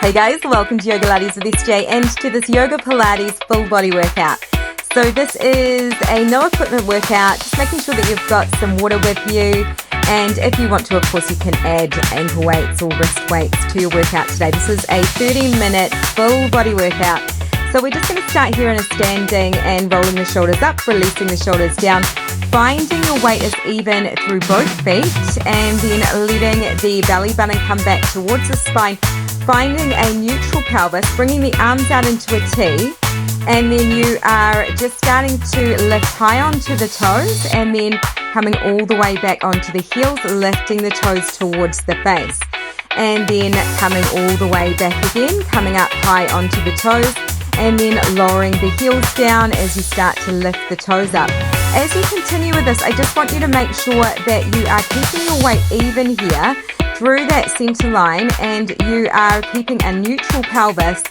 Hey guys, welcome to Yogalates with SJ and to this Yoga Pilates full body workout. So this is a no equipment workout, just making sure that you've got some water with you. And if you want to, of course, you can add ankle weights or wrist weights to your workout today. This is a 30-minute full body workout. So we're just going to start here in a standing and rolling the shoulders up, releasing the shoulders down, finding your weight is even through both feet, and then letting the belly button come back towards the spine, finding a neutral pelvis, bringing the arms out into a T, and then you are just starting to lift high onto the toes and then coming all the way back onto the heels, lifting the toes towards the face, and then coming all the way back again, coming up high onto the toes, and then lowering the heels down as you start to lift the toes up. As you continue with this, I just want you to make sure that you are keeping your weight even here through that center line, and you are keeping a neutral pelvis.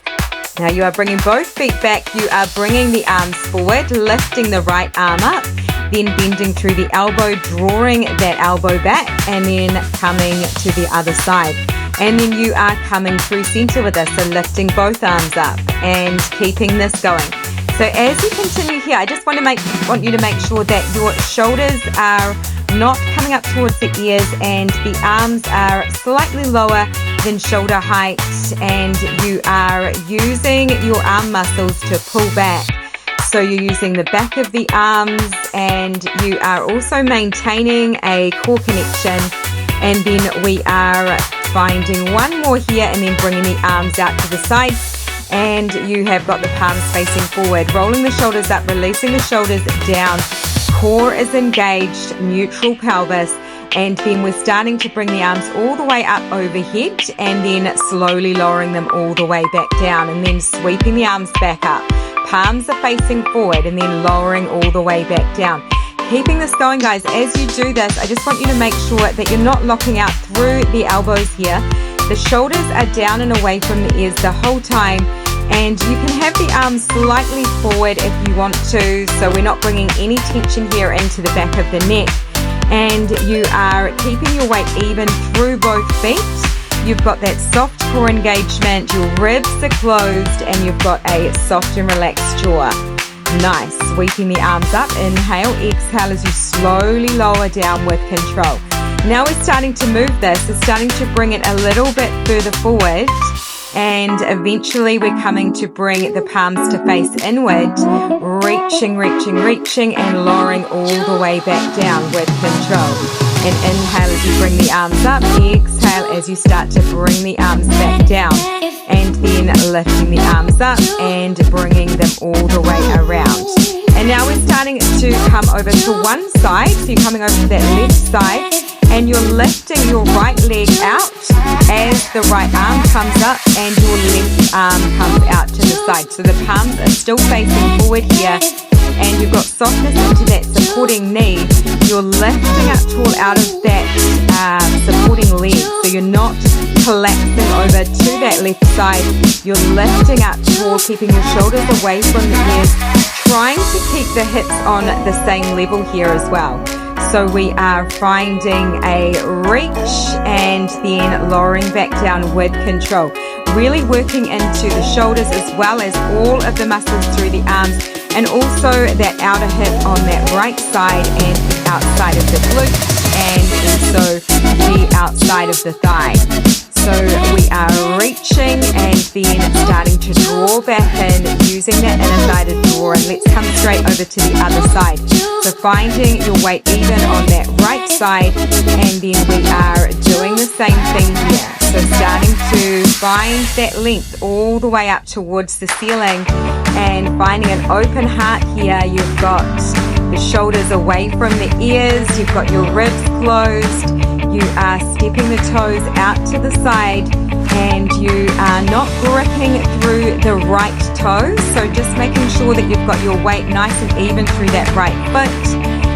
Now you are bringing both feet back, you are bringing the arms forward, lifting the right arm up, then bending through the elbow, drawing that elbow back, and then coming to the other side. And then you are coming through center with us, so lifting both arms up and keeping this going. So as you continue here, I just want you to make sure that your shoulders are not coming up towards the ears and the arms are slightly lower than shoulder height, and you are using your arm muscles to pull back. So you're using the back of the arms, and you are also maintaining a core connection. And then we are finding one more here and then bringing the arms out to the side, and you have got the palms facing forward, rolling the shoulders up, releasing the shoulders down. Core is engaged, neutral pelvis, and then we're starting to bring the arms all the way up overhead and then slowly lowering them all the way back down, and then sweeping the arms back up. Palms are facing forward and then lowering all the way back down. Keeping this going, guys. As you do this, I just want you to make sure that you're not locking out through the elbows here. The shoulders are down and away from the ears the whole time, and you can have the arms slightly forward if you want to, so we're not bringing any tension here into the back of the neck. And you are keeping your weight even through both feet. You've got that soft core engagement, your ribs are closed, and you've got a soft and relaxed jaw. Nice. Sweeping the arms up. Inhale, exhale as you slowly lower down with control. Now we're starting to move this. We're starting to bring it a little bit further forward, and eventually we're coming to bring the palms to face inward, reaching and lowering all the way back down with control. And inhale as you bring the arms up, exhale as you start to bring the arms back down, and then lifting the arms up and bringing them all the way around. And now we're starting to come over to one side, so you're coming over to that left side, and you're lifting your right leg out as the right arm comes up and your left arm comes out to the side. So the palms are still facing forward here, and you've got softness into that supporting knee. You're lifting up tall out of that supporting leg, so you're not collapsing over to that left side. You're lifting up tall, keeping your shoulders away from the ears, trying to keep the hips on the same level here as well. So we are finding a reach and then lowering back down with control. Really working into the shoulders as well as all of the muscles through the arms, and also that outer hip on that right side and the outside of the glute, and also the outside of the thigh. So we are reaching and then starting to draw back in using that inner thigh to draw, and let's come straight over to the other side. So finding your weight even on that right side, and then we are doing the same thing here. So starting to find that length all the way up towards the ceiling, and finding an open heart here. You've got the shoulders away from the ears, you've got your ribs closed, you are stepping the toes out to the side, and you are not gripping through the right toes, so just making sure that you've got your weight nice and even through that right foot,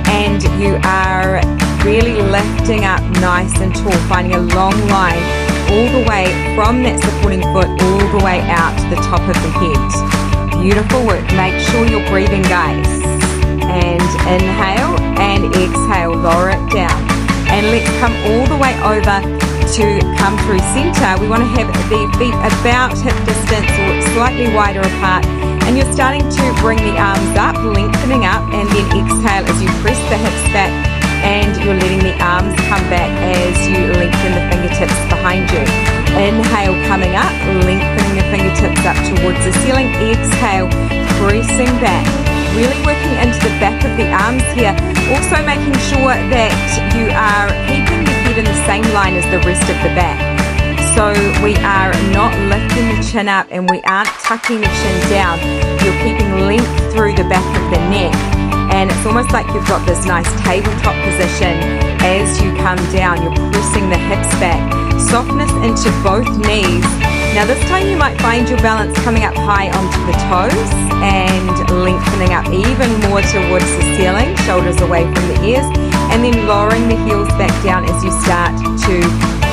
and you are really lifting up nice and tall, finding a long line all the way from that supporting foot all the way out to the top of the head. Beautiful work. Make sure you're breathing, guys. And inhale and exhale, lower it down. And let's come all the way over to come through center, we want to have the feet about hip distance or slightly wider apart, and you're starting to bring the arms up, lengthening up, and then exhale as you press the hips back, and you're letting the arms come back as you lengthen the fingertips behind you. Inhale, coming up, lengthening the fingertips up towards the ceiling. Exhale, pressing back, really working into the back of the arms here, also making sure that you are keeping the head in the same line as the rest of the back. So we are not lifting the chin up and we aren't tucking the chin down. You're keeping length through the back of the neck, and it's almost like you've got this nice tabletop position. As you come down, you're pressing the hips back, softness into both knees. Now this time you might find your balance coming up high onto the toes and lengthening up even more towards the ceiling, shoulders away from the ears, and then lowering the heels back down as you start to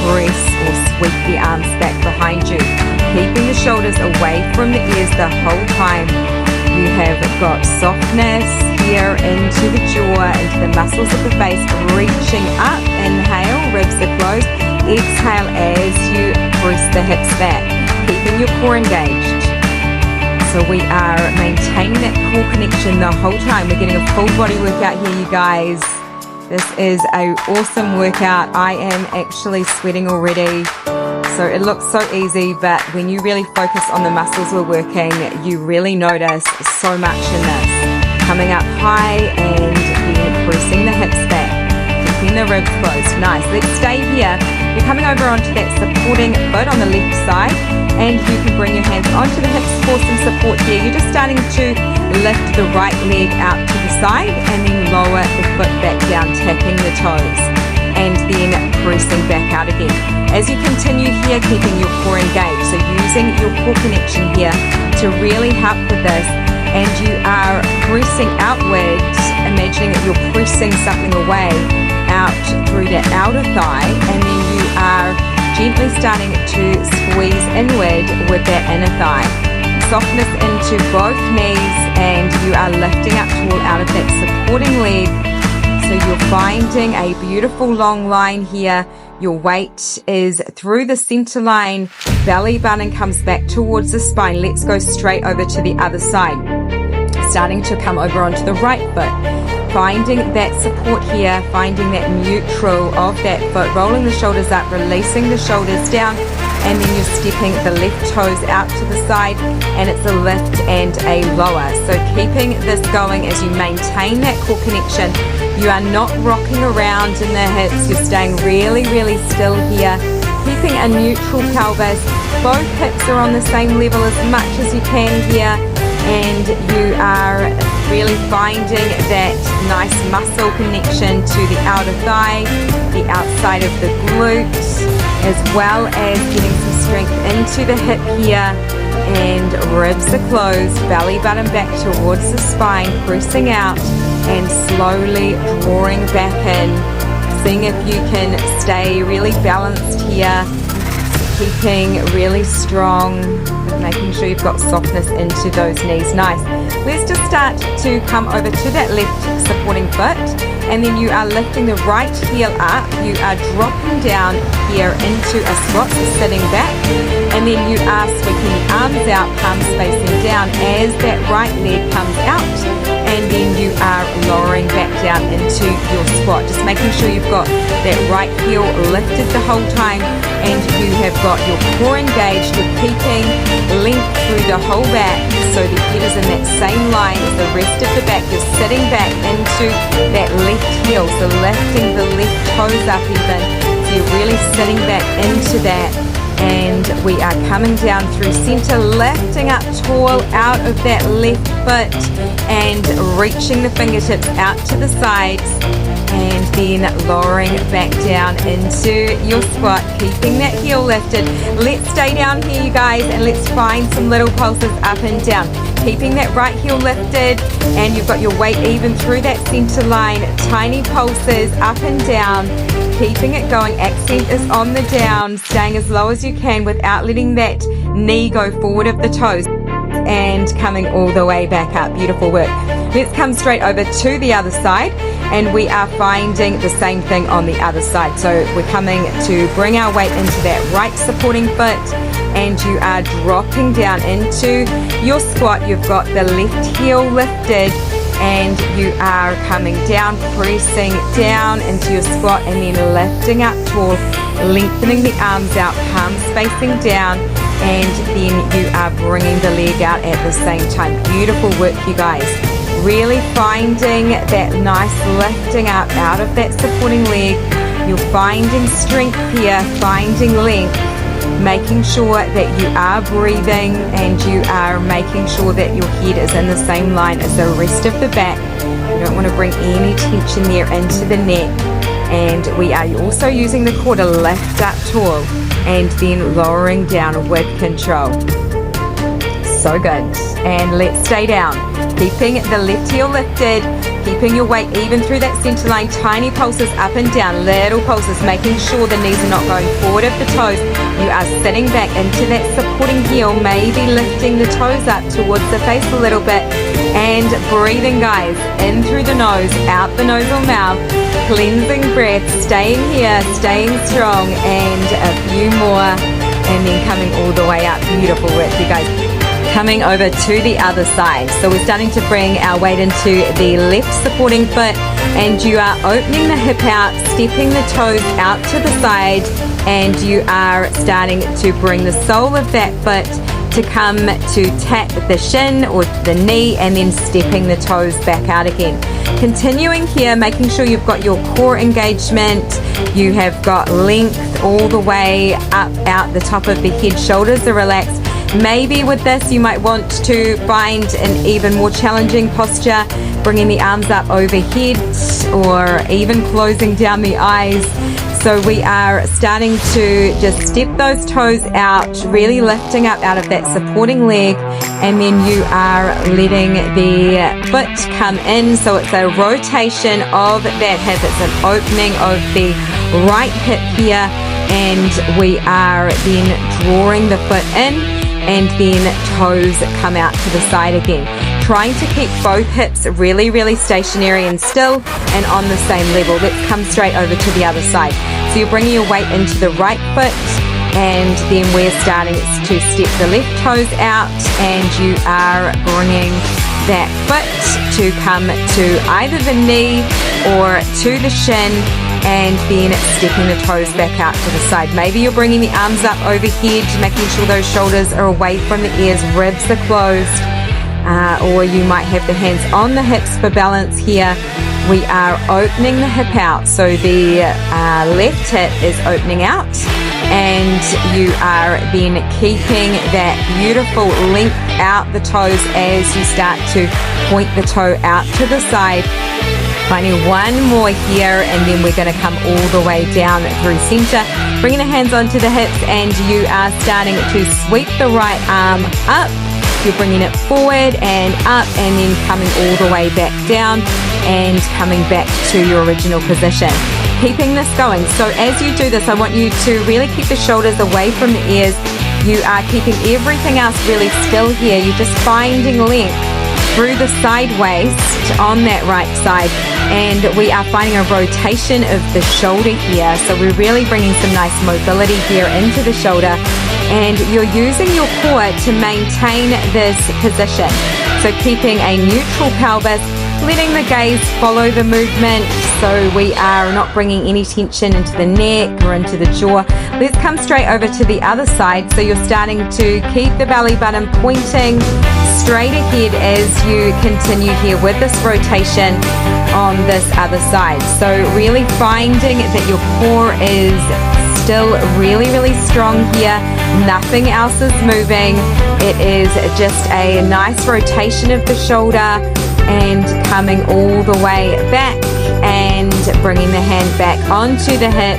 press or sweep the arms back behind you, keeping the shoulders away from the ears the whole time. You have got softness here into the jaw, into the muscles of the face, reaching up. Inhale, ribs are closed. Exhale as you press the hips back, keeping your core engaged. So we are maintaining that core connection the whole time. We're getting a full body workout here, you guys. This is an awesome workout. I am actually sweating already. So it looks so easy, but when you really focus on the muscles we're working, you really notice so much in this. Coming up high and then pressing the hips back, keeping the ribs closed. Nice. Let's stay here. You're coming over onto that supporting foot on the left side, and you can bring your hands onto the hips for some support here. You're just starting to lift the right leg out to the side and then lower the foot back down, tapping the toes, and then pressing back out again. As you continue here, keeping your core engaged, so using your core connection here to really help with this, and you are pressing outwards, imagining that you're pressing something away out through that outer thigh, and then you are gently starting to squeeze inward with that inner thigh. Softness into both knees, and you are lifting up tall out of that supporting leg. So you're finding a beautiful long line here. Your weight is through the center line. Belly button comes back towards the spine. Let's go straight over to the other side. Starting to come over onto the right foot. Finding that support here, finding that neutral of that foot, rolling the shoulders up, releasing the shoulders down, and then you're stepping the left toes out to the side, and it's a lift and a lower. So keeping this going as you maintain that core connection. You are not rocking around in the hips, you're staying really, really still here, keeping a neutral pelvis. Both hips are on the same level as much as you can here, and you are really finding that nice muscle connection to the outer thigh, the outside of the glutes, as well as getting some strength into the hip here, and ribs are closed, belly button back towards the spine, pressing out and slowly drawing back in, seeing if you can stay really balanced here, keeping really strong, making sure you've got softness into those knees. Nice. Let's just start to come over to that left supporting foot, and then you are lifting the right heel up. You are dropping down here into a squat, so sitting back, and then you are sweeping the arms out, palms facing down as that right leg comes out, and then you are lowering back down into your squat, just making sure you've got that right heel lifted the whole time, and you have got your core engaged. You're keeping length through the whole back, so the head is in that same line as the rest of the back. You're sitting back into that left heel, so lifting the left toes up even, so you're really sitting back into that. And we are coming down through center, lifting up tall out of that left foot and reaching the fingertips out to the sides, and then lowering back down into your squat, keeping that heel lifted. Let's stay down here, you guys, and let's find some little pulses up and down. Keeping that right heel lifted, and you've got your weight even through that center line. Tiny pulses up and down, keeping it going. Accent is on the down, staying as low as you can without letting that knee go forward of the toes, and coming all the way back up. Beautiful work. Let's come straight over to the other side, and we are finding the same thing on the other side. So we're coming to bring our weight into that right supporting foot, and you are dropping down into your squat. You've got the left heel lifted, and you are coming down, pressing down into your squat, and then lifting up tall, lengthening the arms out, palms facing down, and then you are bringing the leg out at the same time. Beautiful work, you guys. Really finding that nice lifting up out of that supporting leg. You're finding strength here, finding length, making sure that you are breathing, and you are making sure that your head is in the same line as the rest of the back. You don't want to bring any tension there into the neck. And we are also using the core to lift up tall and then lowering down with control. So good. And let's stay down. Keeping the left heel lifted, keeping your weight even through that center line. Tiny pulses up and down, little pulses, making sure the knees are not going forward of the toes. You are sitting back into that supporting heel, maybe lifting the toes up towards the face a little bit, and breathing, guys, in through the nose, out the nose or mouth, cleansing breath, staying here, staying strong, and a few more, and then coming all the way up. Beautiful work, you guys. Coming over to the other side. So we're starting to bring our weight into the left supporting foot, and you are opening the hip out, stepping the toes out to the side, and you are starting to bring the sole of that foot to come to tap the shin or the knee, and then stepping the toes back out again. Continuing here, making sure you've got your core engagement, you have got length all the way up out the top of the head, shoulders are relaxed. Maybe with this you might want to find an even more challenging posture, bringing the arms up overhead or even closing down the eyes. So we are starting to just step those toes out, really lifting up out of that supporting leg, and then you are letting the foot come in. So it's a rotation of that hip, it's an opening of the right hip here, and we are then drawing the foot in, and then toes come out to the side again. Trying to keep both hips really, really stationary and still and on the same level. Let's come straight over to the other side. So you're bringing your weight into the right foot, and then we're starting to step the left toes out, and you are bringing that foot to come to either the knee or to the shin, and then stepping the toes back out to the side. Maybe you're bringing the arms up overhead, making sure those shoulders are away from the ears, ribs are closed, or you might have the hands on the hips for balance here. We are opening the hip out, so the left hip is opening out, and you are then keeping that beautiful length out the toes as you start to point the toe out to the side. Finding one more here, and then we're going to come all the way down through center, bringing the hands onto the hips, and you are starting to sweep the right arm up. You're bringing it forward and up, and then coming all the way back down and coming back to your original position. Keeping this going. So as you do this, I want you to really keep the shoulders away from the ears. You are keeping everything else really still here. You're just finding length through the side waist on that right side, and we are finding a rotation of the shoulder here. So we're really bringing some nice mobility here into the shoulder, and you're using your core to maintain this position. So keeping a neutral pelvis, letting the gaze follow the movement, so we are not bringing any tension into the neck or into the jaw. Let's come straight over to the other side. So you're starting to keep the belly button pointing straight ahead as you continue here with this rotation on this other side. So really finding that your core is still really, really strong here. Nothing else is moving. It is just a nice rotation of the shoulder, and coming all the way back and bringing the hand back onto the hip,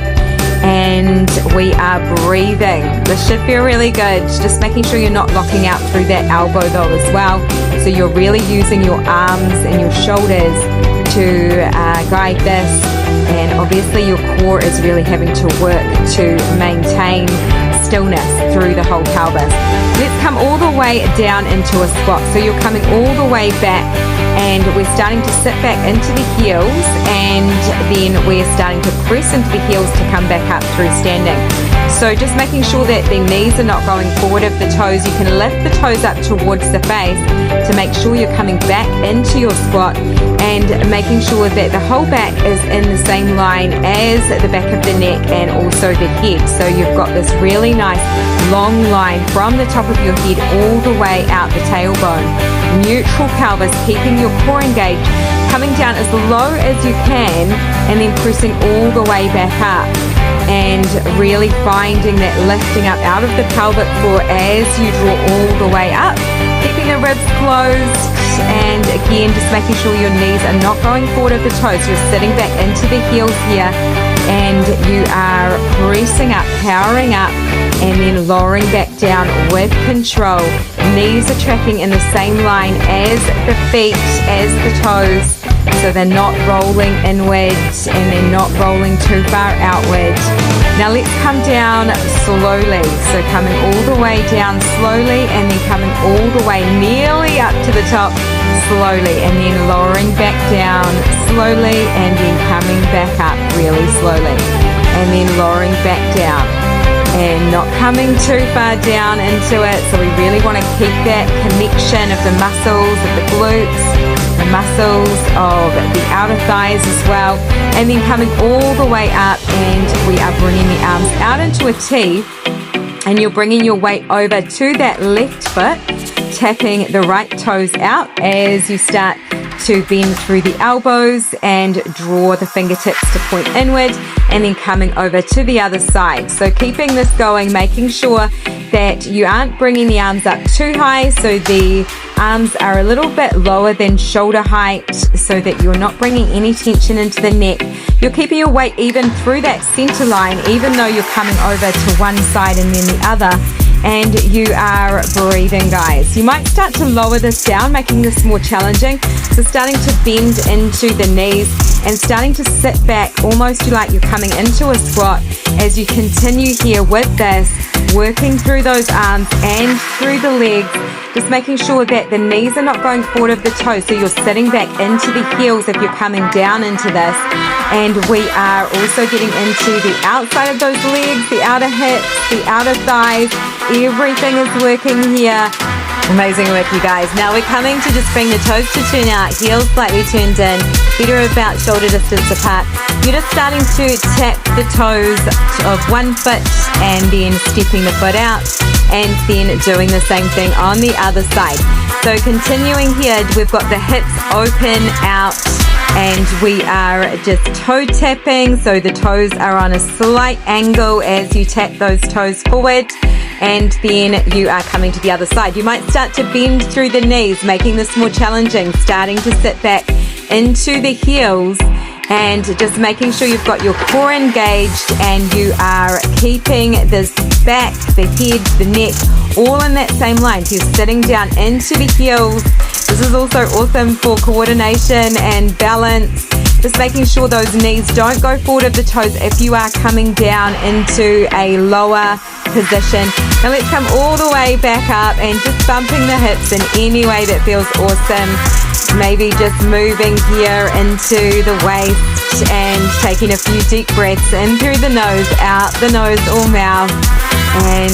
and we are breathing. This should feel really good. Just making sure you're not locking out through that elbow though as well. So you're really using your arms and your shoulders to guide this, and obviously your core is really having to work to maintain stillness through the whole pelvis. Let's come all the way down into a squat. So you're coming all the way back and we're starting to sit back into the heels, and then we're starting to press into the heels to come back up through standing. So just making sure that the knees are not going forward of the toes. You can lift the toes up towards the face to make sure you're coming back into your squat, and making sure that the whole back is in the same line as the back of the neck and also the head. So you've got this really nice long line from the top of your head all the way out the tailbone. Neutral pelvis, keeping your core engaged, coming down as low as you can, and then pressing all the way back up, and really finding that lifting up out of the pelvic floor as you draw all the way up, keeping the ribs closed, and again just making sure your knees are not going forward of the toes. You're sitting back into the heels here, and you are pressing up, powering up, and then lowering back down with control. Knees are tracking in the same line as the feet, as the toes, so they're not rolling inwards and they're not rolling too far outwards. Now let's come down slowly. So coming all the way down slowly, and then coming all the way nearly up to the top slowly, and then lowering back down slowly, and then coming back up really slowly, and then lowering back down, and not coming too far down into it. So we really want to keep that connection of the muscles of the glutes, the muscles of the outer thighs as well, and then coming all the way up, and we are bringing the arms out into a T, and you're bringing your weight over to that left foot, tapping the right toes out as you start to bend through the elbows and draw the fingertips to point inward, and then coming over to the other side. So keeping this going, making sure that you aren't bringing the arms up too high, so the arms are a little bit lower than shoulder height, so that you're not bringing any tension into the neck. You're keeping your weight even through that center line, even though you're coming over to one side and then the other, and you are breathing, guys. You might start to lower this down, making this more challenging. So starting to bend into the knees and starting to sit back almost like you're coming into a squat as you continue here with this, working through those arms and through the legs, just making sure that the knees are not going forward of the toes, so you're sitting back into the heels if you're coming down into this. And we are also getting into the outside of those legs, the outer hips, the outer thighs. Everything is working here. Amazing work, you guys. Now we're coming to just bring the toes to turn out, heels slightly turned in, feet are about shoulder distance apart. You're just starting to tap the toes of one foot and then stepping the foot out, and then doing the same thing on the other side. So continuing here, we've got the hips open out, and we are just toe tapping, so the toes are on a slight angle as you tap those toes forward, and then you are coming to the other side. You might start to bend through the knees, making this more challenging, starting to sit back into the heels, and just making sure you've got your core engaged, and you are keeping this back, the head, the neck, all in that same line. So you're sitting down into the heels. This is also awesome for coordination and balance. Just making sure those knees don't go forward of the toes if you are coming down into a lower position. Now let's come all the way back up and just bumping the hips in any way that feels awesome. Maybe just moving here into the waist and taking a few deep breaths in through the nose, out the nose or mouth, and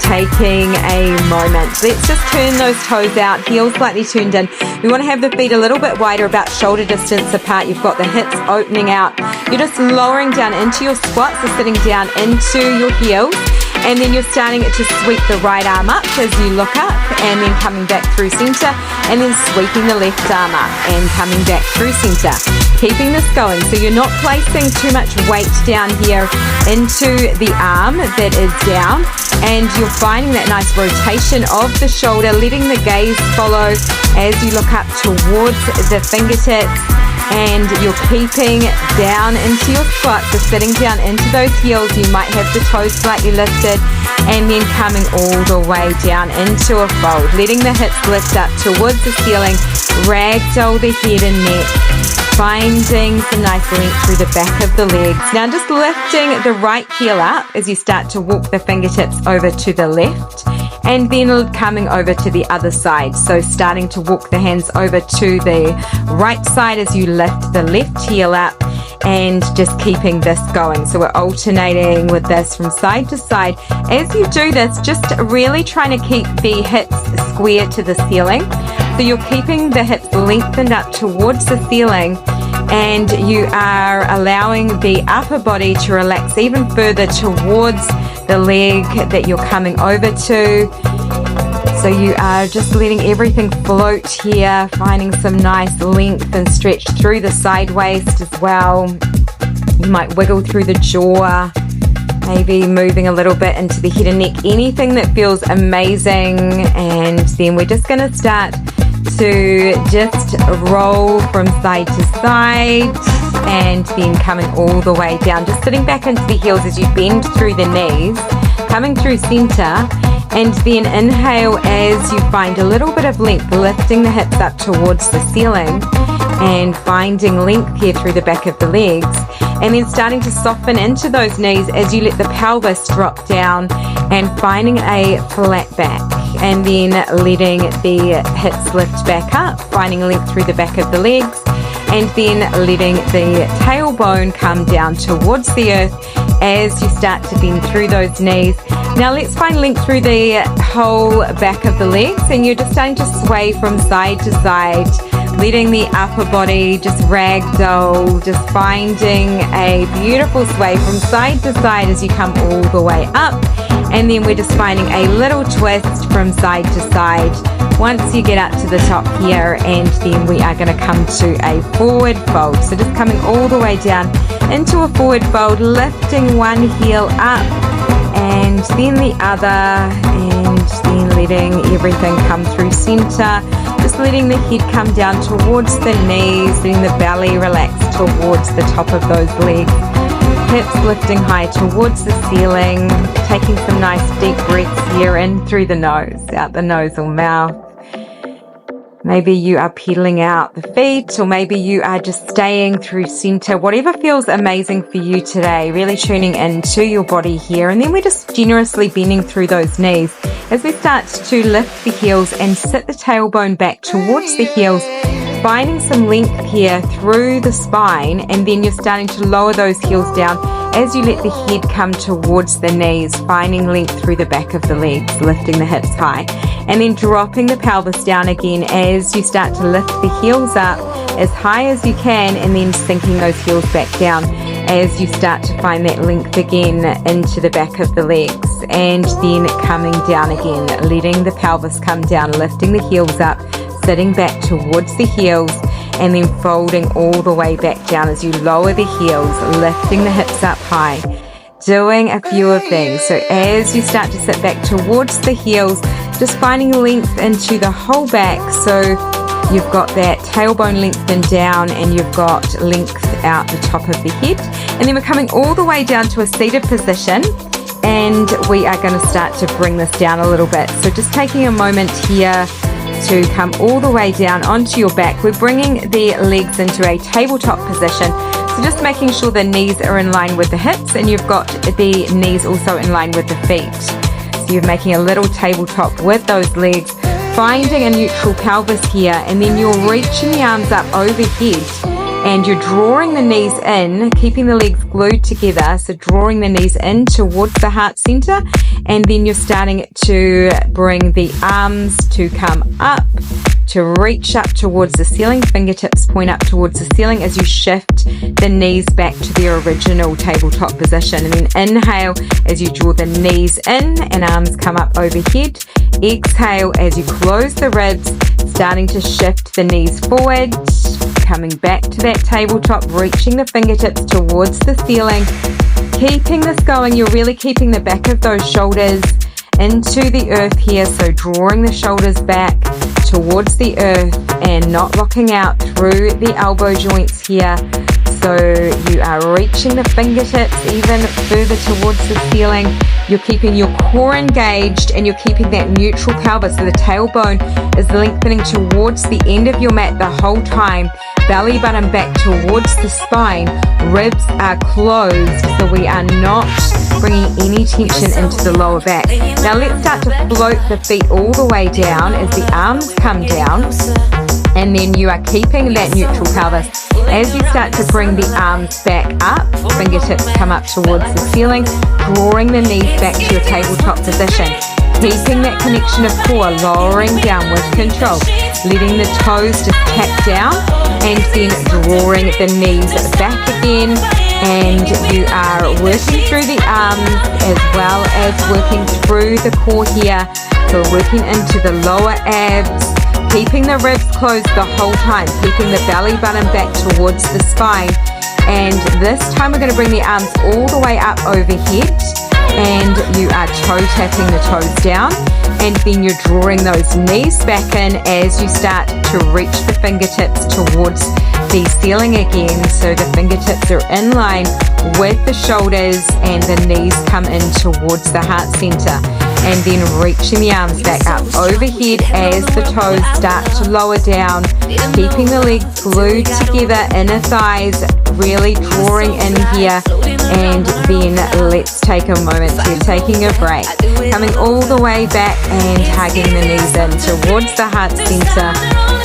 taking a moment. Let's just turn those toes out, heels slightly turned in. We want to have the feet a little bit wider, about shoulder distance apart. You've got the hips opening out. You're just lowering down into your squat, so sitting down into your heels. And then you're starting to sweep the right arm up as you look up, and then coming back through center, and then sweeping the left arm up and coming back through center. Keeping this going, so you're not placing too much weight down here into the arm that is down, and you're finding that nice rotation of the shoulder, letting the gaze follow as you look up towards the fingertips. And you're keeping down into your squat, so sitting down into those heels. You might have the toes slightly lifted, and then coming all the way down into a fold, letting the hips lift up towards the ceiling, ragdoll the head and neck, finding some nice length through the back of the legs. Now just lifting the right heel up as you start to walk the fingertips over to the left, and then coming over to the other side. So starting to walk the hands over to the right side as you lift the left heel up, and just keeping this going. So we're alternating with this from side to side. As you do this, just really trying to keep the hips square to the ceiling. So you're keeping the hips lengthened up towards the ceiling, and you are allowing the upper body to relax even further towards the leg that you're coming over to. So you are just letting everything float here, finding some nice length and stretch through the side waist as well. You might wiggle through the jaw, maybe moving a little bit into the head and neck, anything that feels amazing. And then we're just going to start to just roll from side to side, and then coming all the way down, just sitting back into the heels as you bend through the knees, coming through center. And then inhale as you find a little bit of length, lifting the hips up towards the ceiling and finding length here through the back of the legs. And then starting to soften into those knees as you let the pelvis drop down and finding a flat back. And then letting the hips lift back up, finding length through the back of the legs. And then letting the tailbone come down towards the earth as you start to bend through those knees. Now let's find length through the whole back of the legs, and you're just starting to sway from side to side, letting the upper body just ragdoll, just finding a beautiful sway from side to side as you come all the way up. And then we're just finding a little twist from side to side once you get up to the top here, and then we are going to come to a forward fold. So just coming all the way down into a forward fold, lifting one heel up and then the other, and then letting everything come through center, just letting the head come down towards the knees, letting the belly relax towards the top of those legs, hips lifting high towards the ceiling, taking some nice deep breaths here in through the nose, out the nose or mouth. Maybe you are pedaling out the feet, or maybe you are just staying through center, whatever feels amazing for you today, really tuning into your body here. And then we're just generously bending through those knees as we start to lift the heels and sit the tailbone back towards the heels, finding some length here through the spine. And then you're starting to lower those heels down as you let the head come towards the knees, finding length through the back of the legs, lifting the hips high. And then dropping the pelvis down again as you start to lift the heels up as high as you can, and then sinking those heels back down as you start to find that length again into the back of the legs. And then coming down again, letting the pelvis come down, lifting the heels up, sitting back towards the heels, and then folding all the way back down as you lower the heels, lifting the hips up high. Doing a few of these. So as you start to sit back towards the heels, just finding length into the whole back. So you've got that tailbone lengthened down, and you've got length out the top of the head. And then we're coming all the way down to a seated position, and we are going to start to bring this down a little bit. So just taking a moment here to come all the way down onto your back. We're bringing the legs into a tabletop position. So just making sure the knees are in line with the hips, and you've got the knees also in line with the feet. So you're making a little tabletop with those legs, finding a neutral pelvis here, and then you're reaching the arms up overhead, and you're drawing the knees in, keeping the legs glued together. So drawing the knees in towards the heart center, and then you're starting to bring the arms to come up, to reach up towards the ceiling, fingertips point up towards the ceiling as you shift the knees back to their original tabletop position. And then inhale as you draw the knees in and arms come up overhead. Exhale as you close the ribs, starting to shift the knees forward, coming back to that tabletop, reaching the fingertips towards the ceiling. Keeping this going, you're really keeping the back of those shoulders into the earth here, so drawing the shoulders back towards the earth and not locking out through the elbow joints here. So you are reaching the fingertips even further towards the ceiling. You're keeping your core engaged and you're keeping that neutral pelvis. So the tailbone is lengthening towards the end of your mat the whole time. Belly button back towards the spine. Ribs are closed, so we are not bringing any tension into the lower back. Now let's start to float the feet all the way down as the arms come down. And then you are keeping that neutral pelvis. As you start to bring the arms back up, fingertips come up towards the ceiling, drawing the knees back to your tabletop position. Keeping that connection of core, lowering down with control. Letting the toes just tap down and then drawing the knees back again. And you are working through the arms as well as working through the core here. So working into the lower abs. Keeping the ribs closed the whole time, keeping the belly button back towards the spine. And this time we're going to bring the arms all the way up overhead, and you are toe tapping the toes down, and then you're drawing those knees back in as you start to reach the fingertips towards the ceiling again. So the fingertips are in line with the shoulders and the knees come in towards the heart center. And then reaching the arms back up overhead as the toes start to lower down, keeping the legs glued together, inner thighs really drawing in here. And then let's take a moment to taking a break, coming all the way back and hugging the knees in towards the heart center.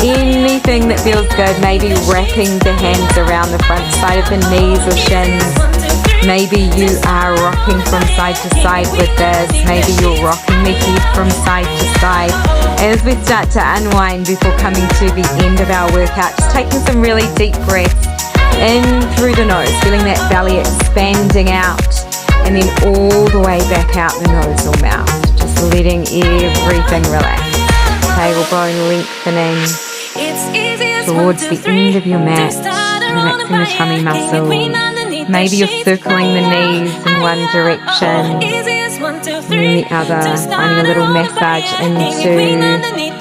Anything that feels good, maybe wrapping the hands around the front side of the knees or shins. Maybe you are rocking from side to side with this. Maybe you're rocking the head from side to side. As we start to unwind before coming to the end of our workout, just taking some really deep breaths in through the nose, feeling that belly expanding out, and then all the way back out the nose or mouth. Just letting everything relax. Tailbone lengthening towards the end of your mat, relaxing the tummy muscles. Maybe you're circling the knees in one direction and then the other, finding a little massage into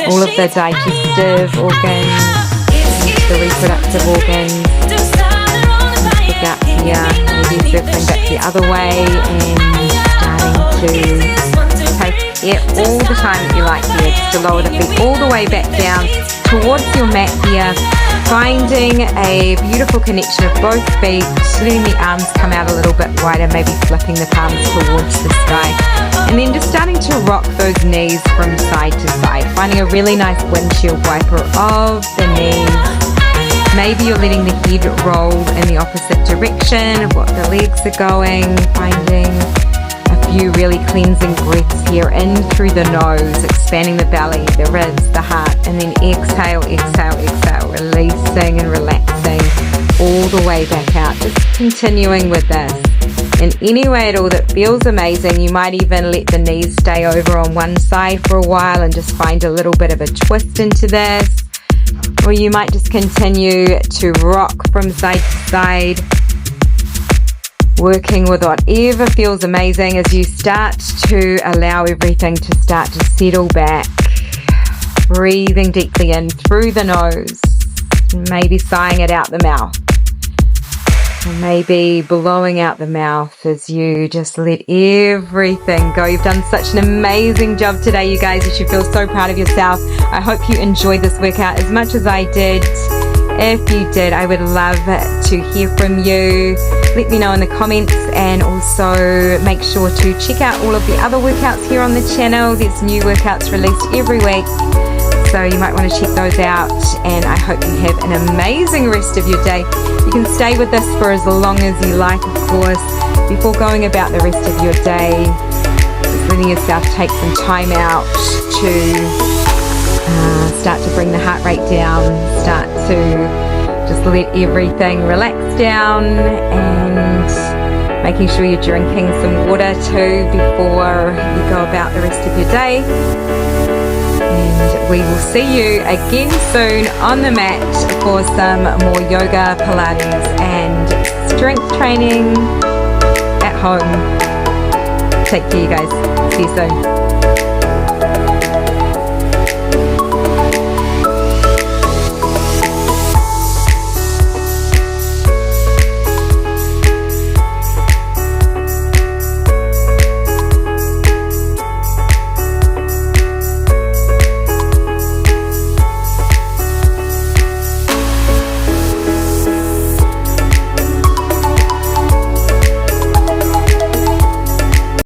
all of the digestive organs, into the reproductive organs, into the gut here, maybe circling back the other way and starting to take it all the time that you like here, just to lower the feet all the way back down towards your mat here. Finding a beautiful connection of both feet, letting the arms come out a little bit wider, maybe flipping the palms towards the sky. And then just starting to rock those knees from side to side, finding a really nice windshield wiper of the knees. Maybe you're letting the head roll in the opposite direction of what the legs are going, finding a few really cleansing breaths here in through the nose, expanding the belly, the ribs, the heart, and then exhale, exhale, exhale, releasing and relaxing all the way back out. Just continuing with this in any way at all that feels amazing. You might even let the knees stay over on one side for a while and just find a little bit of a twist into this. Or you might just continue to rock from side to side, working with whatever feels amazing as you start to allow everything to start to settle back. Breathing deeply in through the nose, maybe sighing it out the mouth, or maybe blowing out the mouth as you just let everything go. You've done such an amazing job today, you guys. You should feel so proud of yourself. I hope you enjoyed this workout as much as I did. If you did, I would love to hear from you. Let me know in the comments, and also make sure to check out all of the other workouts here on the channel. There's new workouts released every week, so you might want to check those out. And I hope you have an amazing rest of your day. You can stay with us for as long as you like, of course, before going about the rest of your day. Just letting yourself take some time out to start to bring the heart rate down, start to just let everything relax down, and making sure you're drinking some water too before you go about the rest of your day. And we will see you again soon on the mat for some more yoga, Pilates and strength training at home. Take care, you guys. See you soon.